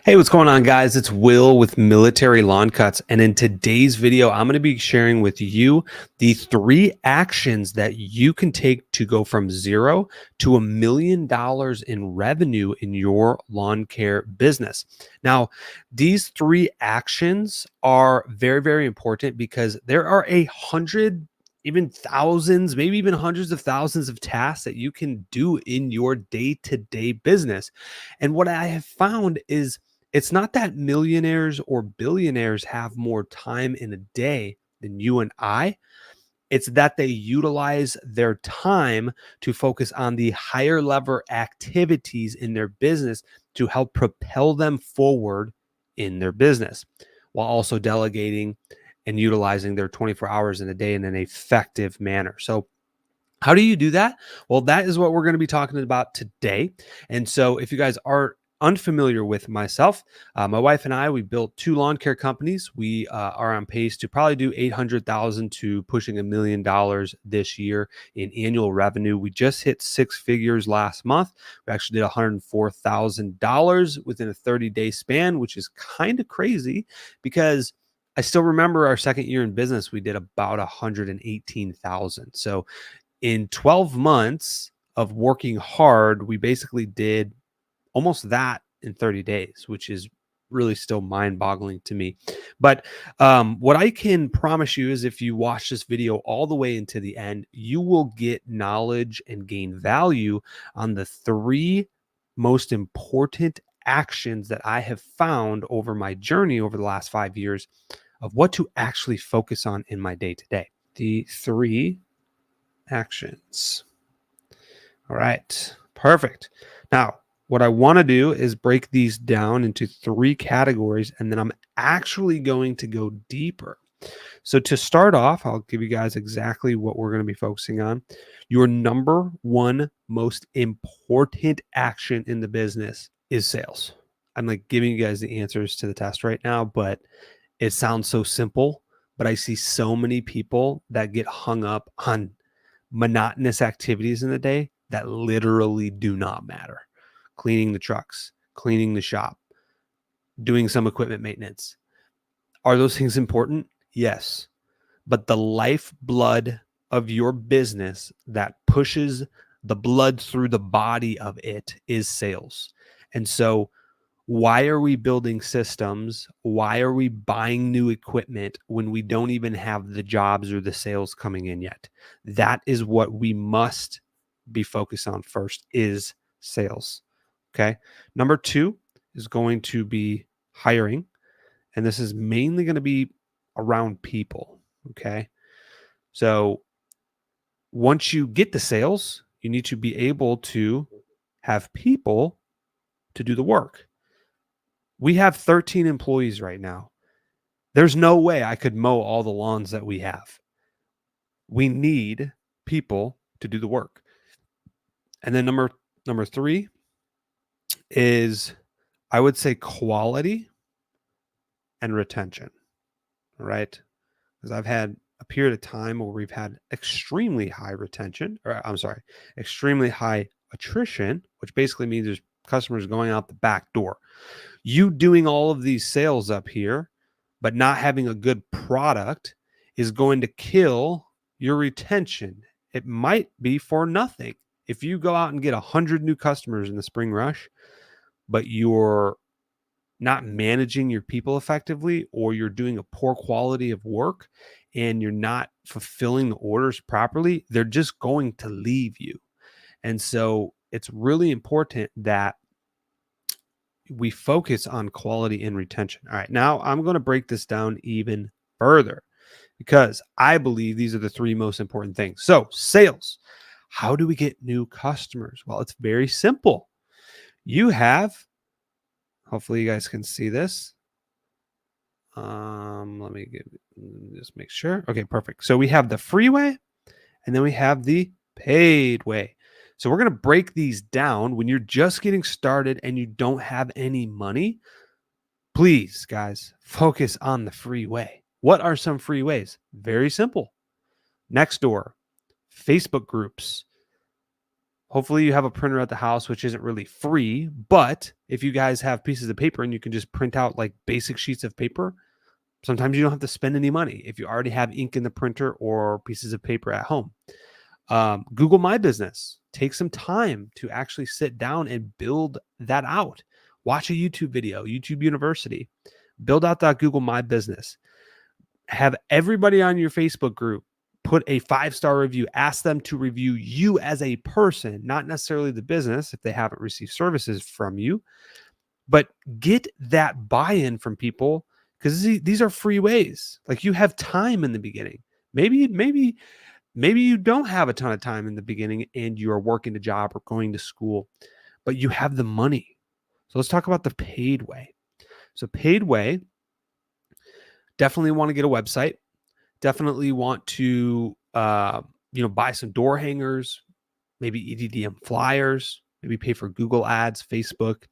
Hey, what's going on, guys? It's Will with Military Lawn Cuts. And in today's video, I'm going to be sharing with you the 3 actions that you can take to go from 0 to $1 million in revenue in your lawn care business. Now, these 3 actions are very, very important because there are 100, even thousands, maybe even hundreds of thousands of tasks that you can do in your day-to-day business. And what I have found is it's not that millionaires or billionaires have more time in a day than you and I. It's that they utilize their time to focus on the higher level activities in their business to help propel them forward in their business while also delegating and utilizing their 24 hours in a day in an effective manner. So, how do you do that? Well, that is what we're going to be talking about today. And so, if you guys are unfamiliar with myself, my wife and I, we built 2 lawn care companies. We are on pace to probably do 800,000 to pushing $1 million this year in annual revenue. We just hit 6 figures last month. We actually did $104,000 within a 30-day span, which is kind of crazy because I still remember our second year in business, we did about 118,000. So in 12 months of working hard, we basically did almost that in 30 days, which is really still mind-boggling to me. But what I can promise you is if you watch this video all the way into the end, you will get knowledge and gain value on the 3 most important actions that I have found over my journey over the last 5 years of what to actually focus on in my day-to-day. The 3 actions. All right, perfect. Now, what I want to do is break these down into 3 categories, and then I'm actually going to go deeper. So to start off, I'll give you guys exactly what we're going to be focusing on. Your number 1 most important action in the business is sales. I'm like giving you guys the answers to the test right now, but it sounds so simple, but I see so many people that get hung up on monotonous activities in the day that literally do not matter. Cleaning the trucks, cleaning the shop, doing some equipment maintenance. Are those things important? Yes. But the lifeblood of your business that pushes the blood through the body of it is sales. And so, why are we building systems? Why are we buying new equipment when we don't even have the jobs or the sales coming in yet? That is what we must be focused on first is sales. Okay. Number 2 is going to be hiring. And this is mainly going to be around people. Okay. So once you get the sales, you need to be able to have people to do the work. We have 13 employees right now. There's no way I could mow all the lawns that we have. We need people to do the work. And then number 3 is, I would say, quality and retention. All right. Because I've had a period of time where we've had extremely high retention, or I'm sorry, extremely high attrition, which basically means there's customers going out the back door. You doing all of these sales up here, but not having a good product is going to kill your retention. It might be for nothing. If you go out and get 100 new customers in the spring rush, but you're not managing your people effectively, or you're doing a poor quality of work and you're not fulfilling the orders properly, they're just going to leave you. And so it's really important that we focus on quality and retention. All right, now I'm going to break this down even further because I believe these are the 3 most important things. So, sales. How do we get new customers? Well, it's very simple. You have, hopefully you guys can see this. Let me just make sure. Okay, perfect. So we have the free way and then we have the paid way. So we're going to break these down. When you're just getting started and you don't have any money, please, guys, focus on the free way. What are some free ways? Very simple. Nextdoor, Facebook groups, Hopefully you have a printer at the house, which isn't really free, but if you guys have pieces of paper and you can just print out like basic sheets of paper, sometimes you don't have to spend any money if you already have ink in the printer or pieces of paper at home. Google My Business. Take some time to actually sit down and build that out. Watch a YouTube video, YouTube University. Build out that Google My Business. Have everybody on your Facebook group put a 5-star review. Ask them to review you as a person, not necessarily the business if they haven't received services from you, but get that buy-in from people because these are free ways. Like you have time in the beginning. Maybe you don't have a ton of time in the beginning and you are working a job or going to school, but you have the money. So let's talk about the paid way. So paid way, definitely want to get a website. Definitely want to, buy some door hangers, maybe EDDM flyers, maybe pay for Google ads, Facebook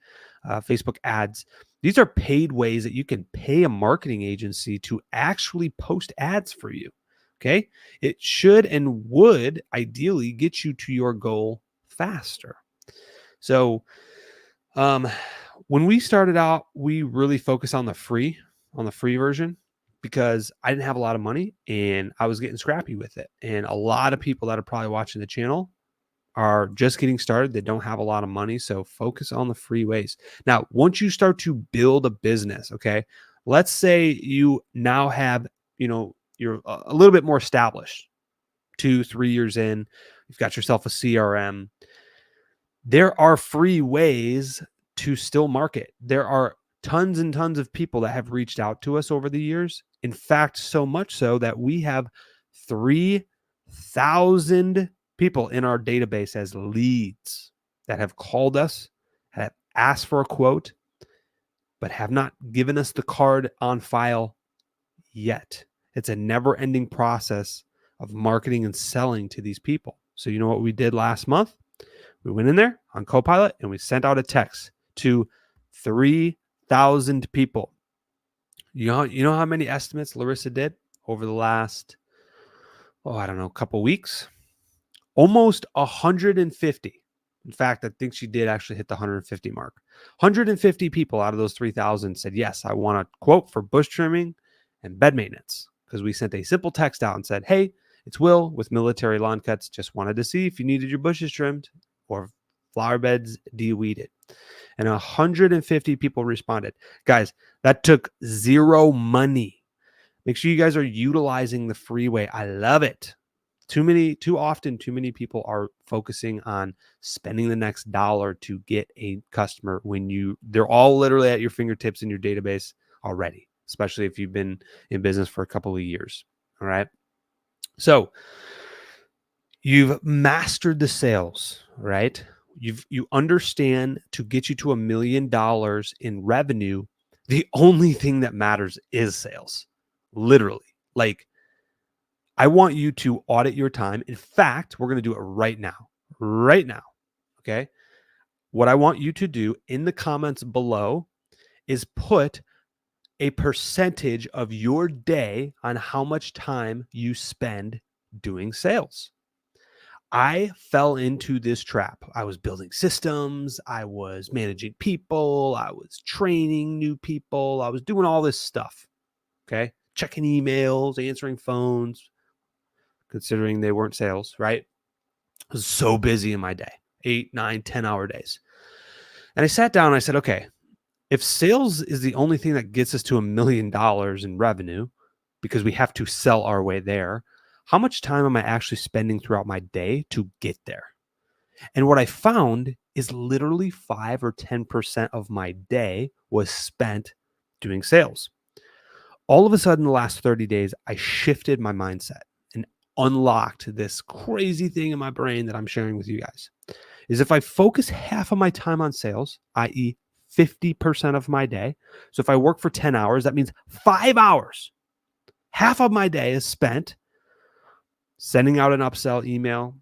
ads. These are paid ways that you can pay a marketing agency to actually post ads for you. Okay. It should and would ideally get you to your goal faster. So, when we started out, we really focused on the free version because I didn't have a lot of money and I was getting scrappy with it. And a lot of people that are probably watching the channel are just getting started. They don't have a lot of money. So focus on the free ways. Now, once you start to build a business, okay, let's say you now have, you're a little bit more established, 2-3 years in, you've got yourself a CRM. There are free ways to still market. There are tons and tons of people that have reached out to us over the years. In fact, so much so that we have 3,000 people in our database as leads that have called us, have asked for a quote, but have not given us the card on file yet. It's a never-ending process of marketing and selling to these people. So you know what we did last month? We went in there on Copilot and we sent out a text to 3,000 people. You know how many estimates Larissa did over the last, couple weeks? Almost 150. In fact, I think she did actually hit the 150 mark. 150 people out of those 3,000 said, yes, I want a quote for bush trimming and bed maintenance, because we sent a simple text out and said, hey, it's Will with Military Lawn Cuts. Just wanted to see if you needed your bushes trimmed or flower beds de-weeded. And 150 people responded. Guys, that took zero money. Make sure you guys are utilizing the freeway. I love it. Too often, too many people are focusing on spending the next dollar to get a customer when they're all literally at your fingertips in your database already, especially if you've been in business for a couple of years. All right. So you've mastered the sales, right? You understand to get you to $1 million in revenue, the only thing that matters is sales. Literally. Like, I want you to audit your time. In fact, we're going to do it right now. Right now. Okay. What I want you to do in the comments below is put a percentage of your day on how much time you spend doing sales. I fell into this trap. I was building systems. I was managing people. I was training new people. I was doing all this stuff. Okay. Checking emails, answering phones, considering they weren't sales, right? I was so busy in my day, 8, 9, 10-hour days. And I sat down and I said, okay, if sales is the only thing that gets us to $1 million in revenue, because we have to sell our way there, how much time am I actually spending throughout my day to get there? And what I found is literally 5 or 10% of my day was spent doing sales. All of a sudden, the last 30 days, I shifted my mindset and unlocked this crazy thing in my brain that I'm sharing with you guys. Is if I focus half of my time on sales, i.e., 50% of my day. So if I work for 10 hours, that means 5 hours. Half of my day is spent sending out an upsell email,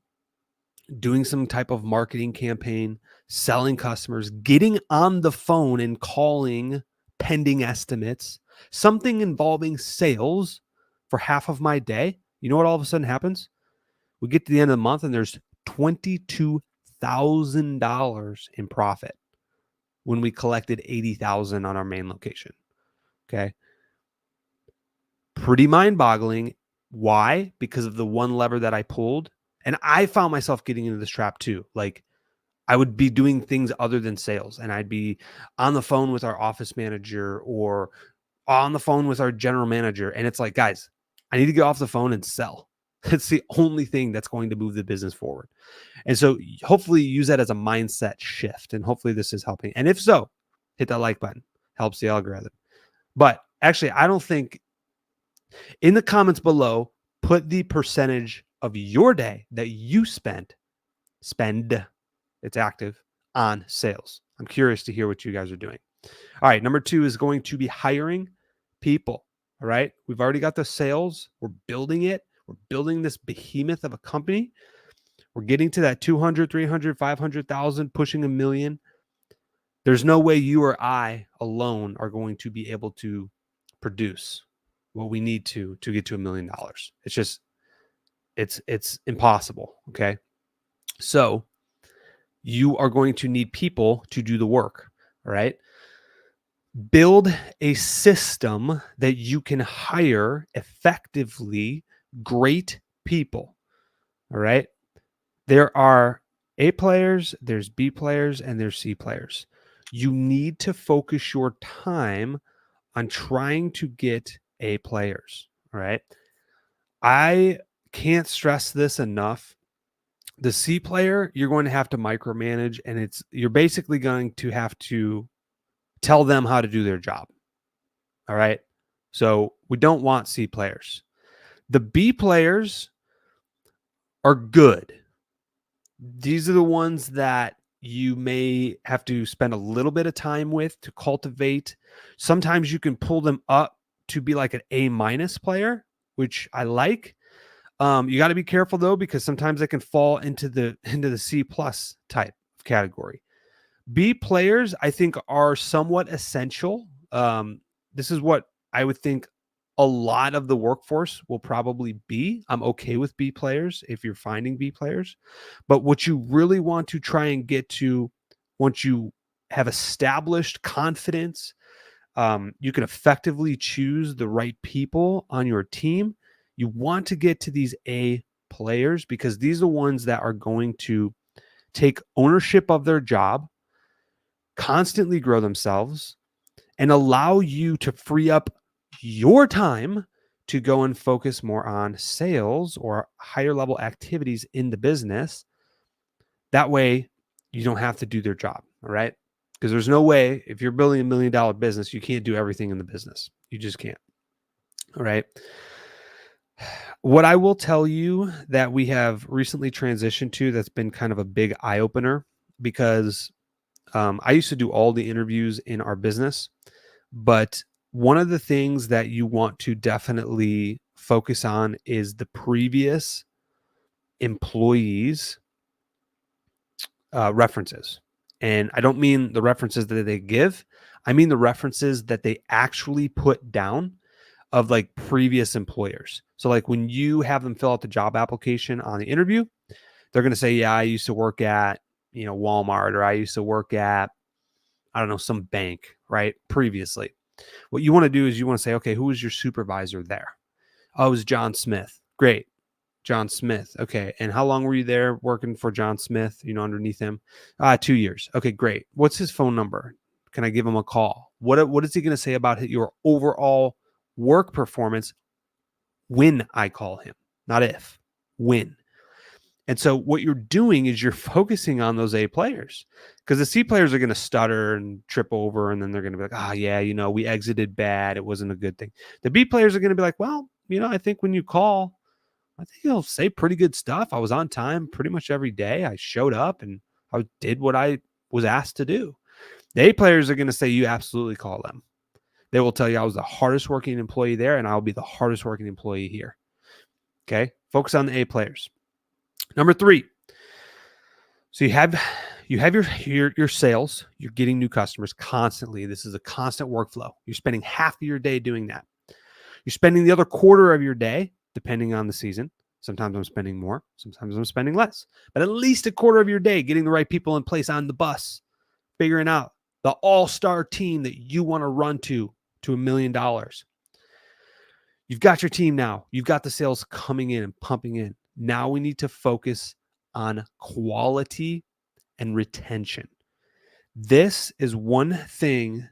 doing some type of marketing campaign, selling customers, getting on the phone and calling pending estimates, something involving sales for half of my day. You know what all of a sudden happens? We get to the end of the month and there's $1,000 in profit when we collected 80,000 on our main location. Okay. Pretty mind-boggling. Why? Because of the one lever that I pulled. And I found myself getting into this trap too. Like, I would be doing things other than sales, and I'd be on the phone with our office manager or on the phone with our general manager. And it's like, guys, I need to get off the phone and sell. It's the only thing that's going to move the business forward. And so hopefully use that as a mindset shift. And hopefully this is helping. And if so, hit that like button. Helps the algorithm. But actually, I don't think, in the comments below, put the percentage of your day that you spend, it's active, on sales. I'm curious to hear what you guys are doing. All right. Number 2 is going to be hiring people. All right. We've already got the sales. We're building it. We're building this behemoth of a company. We're getting to that 200, 300, 500,000, pushing $1 million. There's no way you or I alone are going to be able to produce what we need to get to $1 million. It's just, it's impossible. Okay. So you are going to need people to do the work. All right. Build a system that you can hire effectively great people. All right. There are A players, there's B players, and there's C players. You need to focus your time on trying to get A players. All right. I can't stress this enough. The C player, you're going to have to micromanage, and you're basically going to have to tell them how to do their job. All right. So we don't want C players. The B players are good. These are the ones that you may have to spend a little bit of time with to cultivate. Sometimes you can pull them up to be like an A- player, which I like. You got to be careful though, because sometimes they can fall into the C+ type of category. B players, I think, are somewhat essential. This is what I would think a lot of the workforce will probably be. I'm okay with B players if you're finding B players. But what you really want to try and get to, once you have established confidence, you can effectively choose the right people on your team. You want to get to these A players, because these are the ones that are going to take ownership of their job, constantly grow themselves, and allow you to free up your time to go and focus more on sales or higher level activities in the business. That way you don't have to do their job. All right. Because there's no way, if you're building $1 million business, you can't do everything in the business. You just can't. All right. What I will tell you that we have recently transitioned to, that's been kind of a big eye opener, because I used to do all the interviews in our business, but one of the things that you want to definitely focus on is the previous employees' references. And I don't mean the references that they give. I mean the references that they actually put down of like previous employers. So like when you have them fill out the job application on the interview, they're going to say, yeah, I used to work at, Walmart, or I used to work at, I don't know, some bank, right? Previously. What you want to do is you want to say, okay, who was your supervisor there? Oh, it was John Smith. Great. John Smith. Okay. And how long were you there working for John Smith, underneath him? 2 years. Okay, great. What's his phone number? Can I give him a call? What is he going to say about your overall work performance when I call him? Not if, when. And so what you're doing is you're focusing on those A players, because the C players are going to stutter and trip over, and then they're going to be like, yeah, we exited bad. It wasn't a good thing. The B players are going to be like, well, I think when you call, I think you'll say pretty good stuff. I was on time pretty much every day. I showed up and I did what I was asked to do. The A players are going to say, you absolutely call them. They will tell you, I was the hardest working employee there, and I'll be the hardest working employee here. Okay. Focus on the A players. Number 3. So you have your sales. You're getting new customers constantly. This is a constant workflow. You're spending half of your day doing that. You're spending the other quarter of your day, depending on the season, Sometimes I'm spending more. Sometimes I'm spending less. But at least a quarter of your day getting the right people in place on the bus, figuring out the all-star team that you want to run to $1 million. You've got your team now. You've got the sales coming in and pumping in. Now we need to focus on quality and retention. This is one thing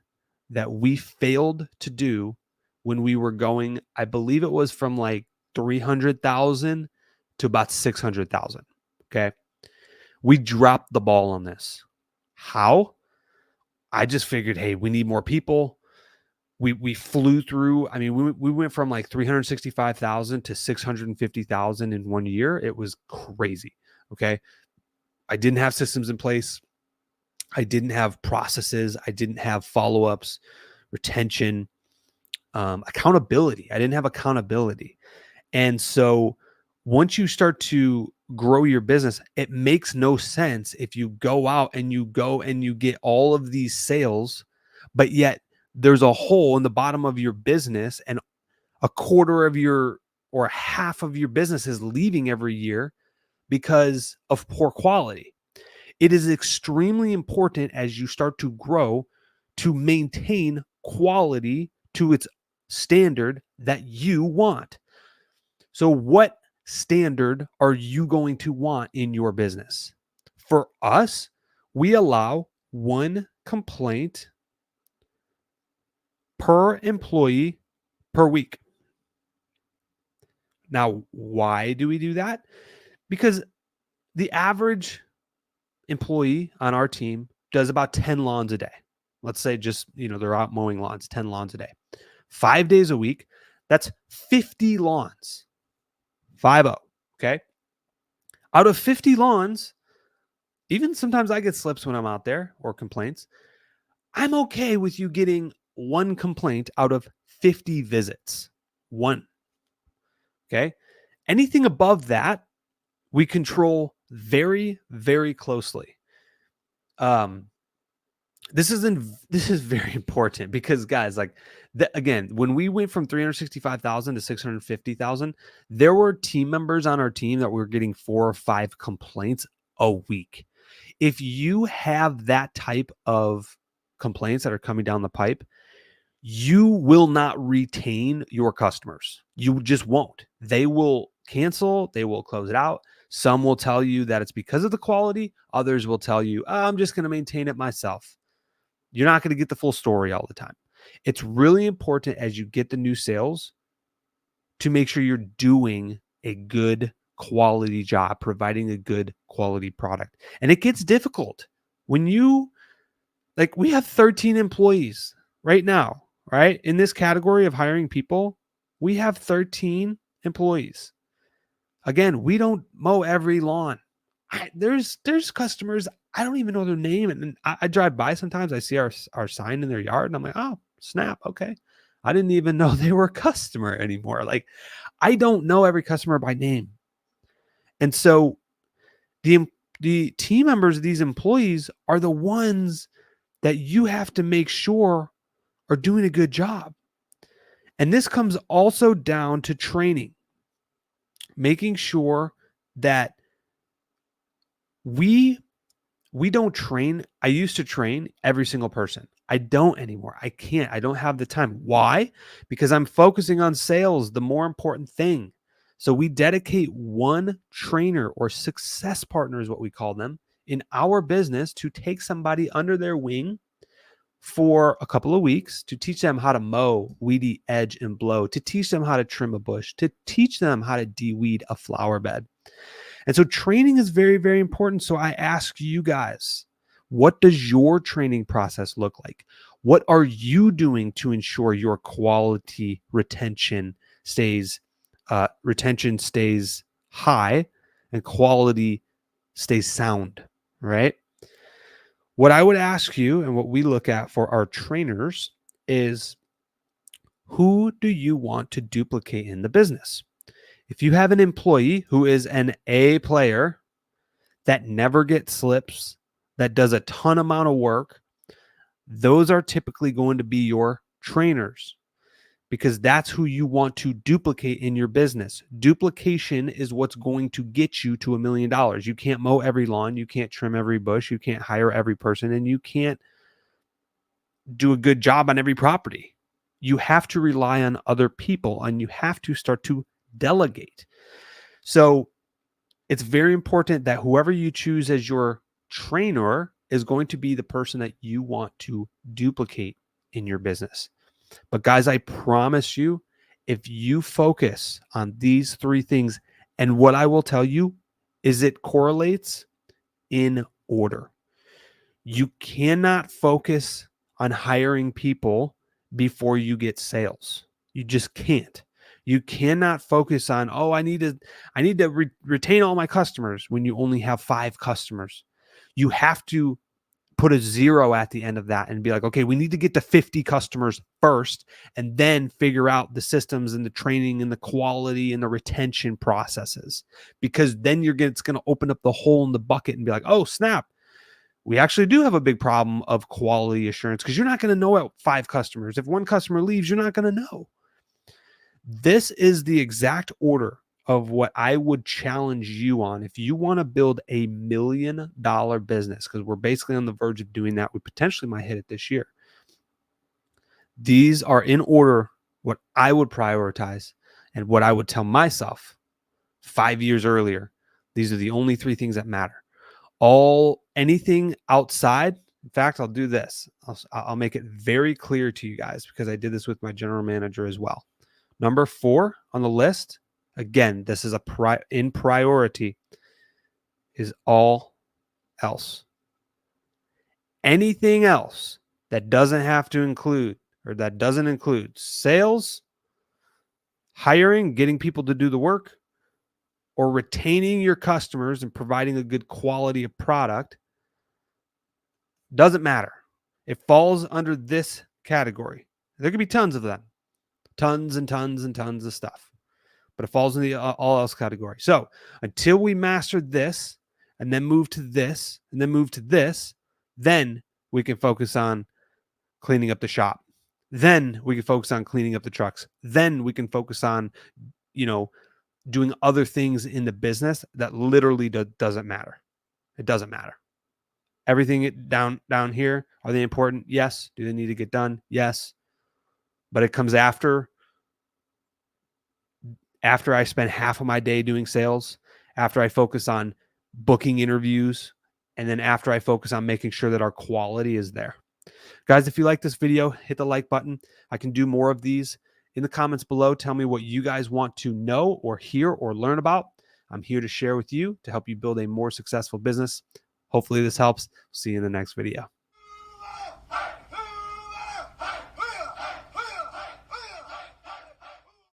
that we failed to do when we were going, I believe it was from like 300,000 to about 600,000. Okay. We dropped the ball on this. How? I just figured, hey, we need more people. We flew through. I mean, we went from like 365,000 to 650,000 in 1 year. It was crazy. Okay. I didn't have systems in place. I didn't have processes. I didn't have follow-ups, retention, accountability. I didn't have accountability. And so once you start to grow your business, it makes no sense if you go out and you get all of these sales, but yet there's a hole in the bottom of your business and a quarter of your or half of your business is leaving every year because of poor quality. It is extremely important as you start to grow to maintain quality to its standard that you want. So what standard are you going to want in your business? For us, we allow 1 complaint per employee per week. Now, why do we do that? Because the average employee on our team does about 10 lawns a day. Let's say just, they're out mowing lawns, 10 lawns a day. 5 days a week, that's 50 lawns. 50, okay? Out of 50 lawns, even sometimes I get slips when I'm out there or complaints. I'm okay with you getting 1 complaint out of 50 visits. 1. Okay? Anything above that, we control very, very closely. This is very important because, guys, again, when we went from 365,000 to 650,000, there were team members on our team that were getting 4 or 5 complaints a week. If you have that type of complaints that are coming down the pipe, you will not retain your customers. You just won't. They will cancel. They will close it out. Some will tell you that it's because of the quality. Others will tell you, I'm just going to maintain it myself. You're not going to get the full story all the time. It's really important as you get the new sales to make sure you're doing a good quality job, providing a good quality product. And it gets difficult when we have 13 employees right now, right? In this category of hiring people, we have 13 employees. Again, we don't mow every lawn. There's customers, I don't even know their name. And I drive by sometimes, I see our sign in their yard and I'm like, oh, snap. Okay. I didn't even know they were a customer anymore. I don't know every customer by name. And so the team members of these employees are the ones that you have to make sure are doing a good job. And this comes also down to training, making sure that we don't train. I used to train every single person. I don't anymore. I can't. I don't have the time. Why? Because I'm focusing on sales, the more important thing. So we dedicate 1 trainer or success partner is what we call them in our business to take somebody under their wing for a couple of weeks to teach them how to mow, weedy, edge, and blow, to teach them how to trim a bush, to teach them how to de-weed a flower bed. And so training is very, very important. So I ask you guys, what does your training process look like? What are you doing to ensure your quality retention stays high and quality stays sound, right? What I would ask you and what we look at for our trainers is, who do you want to duplicate in the business? If you have an employee who is an A player that never gets slips, that does a ton amount of work, those are typically going to be your trainers. because that's who you want to duplicate in your business. Duplication is what's going to get you to $1 million. You can't mow every lawn, you can't trim every bush, you can't hire every person, and you can't do a good job on every property. You have to rely on other people and you have to start to delegate. So it's very important that whoever you choose as your trainer is going to be the person that you want to duplicate in your business. But guys, I promise you, if you focus on these three things, and what I will tell you is it correlates in order. You cannot focus on hiring people before you get sales. You just can't. You cannot focus on, oh, I need to retain all my customers when you only have 5 customers. You have to put a 0 at the end of that and be like, okay, we need to get to 50 customers first and then figure out the systems and the training and the quality and the retention processes, because then it's going to open up the hole in the bucket and be like, oh, snap. We actually do have a big problem of quality assurance, because you're not going to know at 5 customers. If 1 customer leaves, you're not going to know. This is the exact order of what I would challenge you on if you want to build a $1 million business, because we're basically on the verge of doing that. We potentially might hit it this year. These are in order what I would prioritize and what I would tell myself 5 years earlier. These are the only 3 things that matter. Anything outside. In fact, I'll do this. I'll make it very clear to you guys, because I did this with my general manager as well. Number 4 on the list, again, this is in priority, is all else. Anything else that doesn't have to include, or that doesn't include sales, hiring, getting people to do the work, or retaining your customers and providing a good quality of product, doesn't matter. It falls under this category. There could be tons of them. Tons and tons and tons of stuff. But it falls in the all else category. So until we master this, and then move to this, and then move to this, then we can focus on cleaning up the shop. Then we can focus on cleaning up the trucks. Then we can focus on, doing other things in the business that literally doesn't matter. It doesn't matter. Everything down here, are they important? Yes. Do they need to get done? Yes. But it comes after I spend half of my day doing sales, after I focus on booking interviews, and then after I focus on making sure that our quality is there. Guys, if you like this video, hit the like button. I can do more of these. In the comments below, tell me what you guys want to know or hear or learn about. I'm here to share with you to help you build a more successful business. Hopefully this helps. See you in the next video.